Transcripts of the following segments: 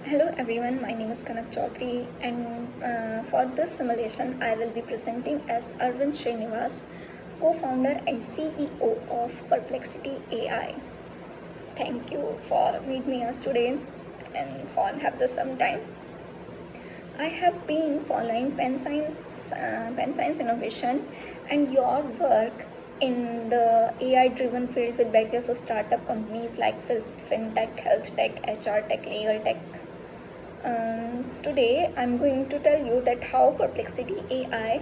Hello everyone, my name is Kanak Chaudhary, and for this simulation I will be presenting as Arvind Srinivas, co-founder and CEO of Perplexity AI. Thank you for meeting me us today and for have this some time. I have been following pen science innovation and your work in the AI-driven field with various startup companies like fintech, health tech, HR tech, legal tech. Today, I'm going to tell you that how Perplexity AI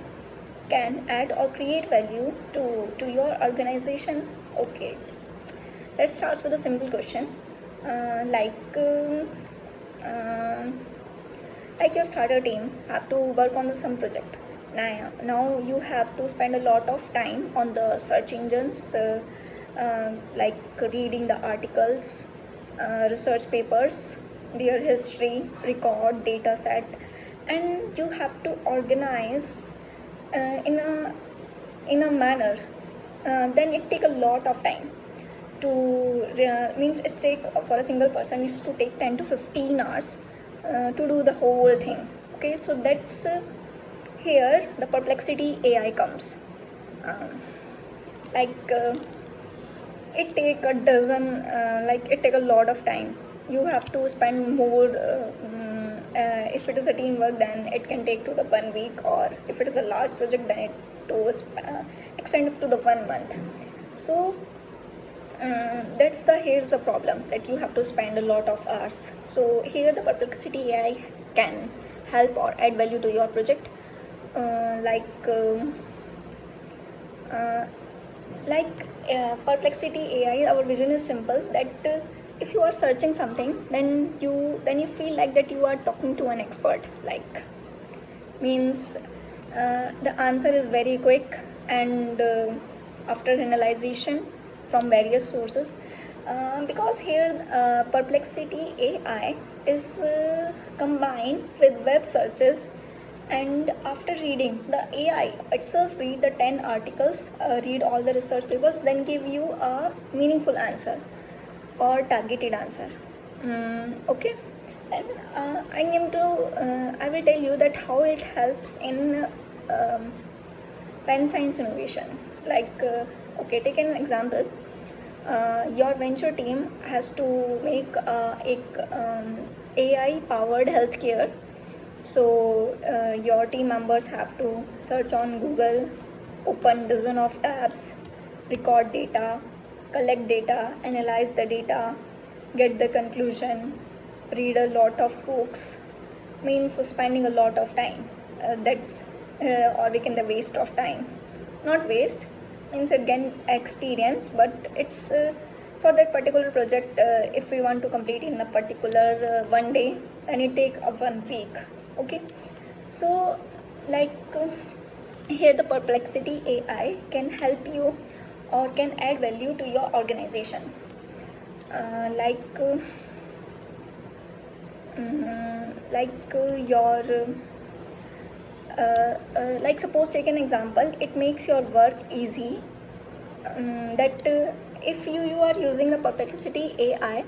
can add or create value to your organization. Okay, let's start with a simple question. Uh, like, um, um, like your starter team have to work on some project. Now you have to spend a lot of time on the search engines, like reading the articles, research papers, their history, record, data set, and you have to organize in a manner. Then it take a lot of time to means it take for a single person it's to take 10 to 15 hours to do the whole thing. Okay, so that's here the Perplexity AI comes. um, like it take a dozen like it take a lot of time. You have to spend more if it is a teamwork then it can take to the 1 week, or if it is a large project then it to extend up to the 1 month. So that's the here's the problem that you have to spend a lot of hours. So here the Perplexity AI can help or add value to your project. uh, like um, uh, Perplexity AI, our vision is simple that if you are searching something, then you feel like that you are talking to an expert. Like means the answer is very quick and after analyzation from various sources. Because here Perplexity AI is combined with web searches, and after reading the AI itself read the 10 articles, read all the research papers, then give you a meaningful answer or targeted answer. Okay, and I will tell you that how it helps in pen science innovation. Okay, take an example. Your venture team has to make a AI powered healthcare. So your team members have to search on Google, open dozen of tabs, record data, collect data, analyze the data, get the conclusion, read a lot of books, means spending a lot of time. That's or we can the waste of time. Not waste, means it gain experience, but it's for that particular project. If we want to complete in a particular 1 day, then it take 1 week. Okay, so like here the Perplexity AI can help you or can add value to your organization. uh, like uh, your like suppose take an example, it makes your work easy. That if you are using the Perplexity AI,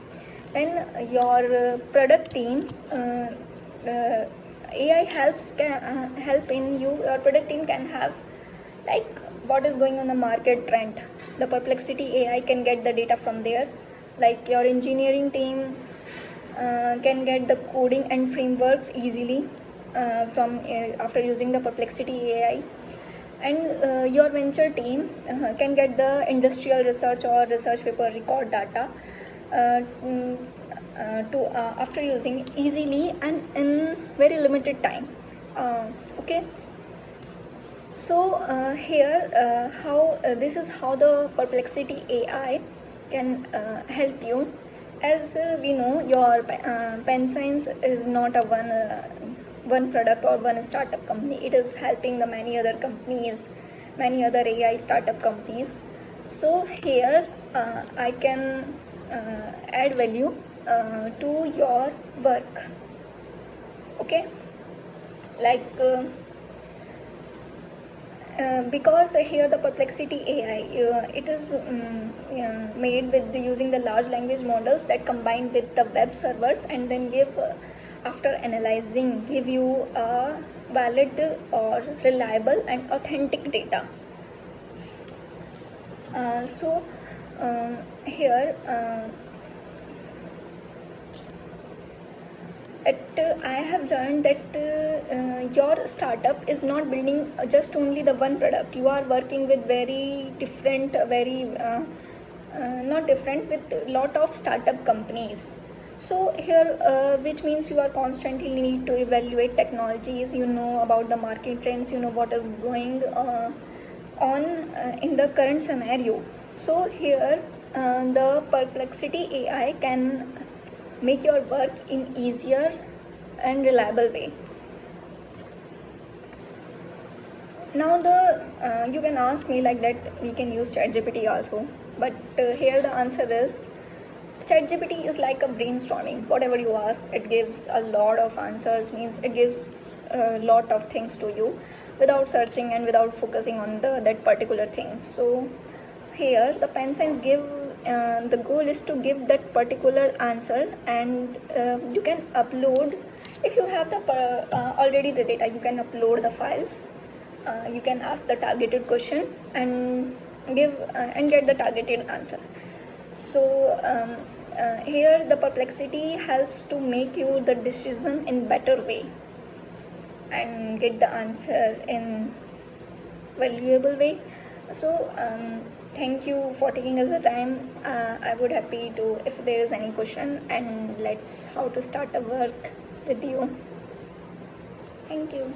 then your product team AI help in your product team can have like what is going on the market trend. The Perplexity AI can get the data from there. Like your engineering team can get the coding and frameworks easily from after using the Perplexity AI. And your venture team can get the industrial research or research paper record data uh, mm, to after using easily and in very limited time. Okay, so here how this is how the Perplexity AI can help you. As we know, your pen science is not a one product or one startup company. It is helping the many other companies, many other AI startup companies. So here I can add value to your work. Okay, like. Because here the Perplexity AI, it is made with using the large language models that combine with the web servers and then give after analyzing, give you a valid or reliable and authentic data. Here I have learned that your startup is not building just only the one product. You are working with very different, not different, with lot of startup companies. So here, which means you are constantly need to evaluate technologies. You know about the market trends. You know what is going on in the current scenario. So here, the Perplexity AI can make your work in easier and reliable way. Now you can ask me like that we can use ChatGPT also, but here the answer is ChatGPT is like a brainstorming. Whatever you ask, it gives a lot of answers, means it gives a lot of things to you without searching and without focusing on that particular thing. So here the pen science give the goal is to give that particular answer, and you can upload, if you have the already the data, you can upload the files. You can ask the targeted question and give and get the targeted answer. So here the Perplexity helps to make you the decision in better way and get the answer in valuable way. So thank you for taking us the time. I would happy to, if there is any question, and let's how to start a work with you. Thank you.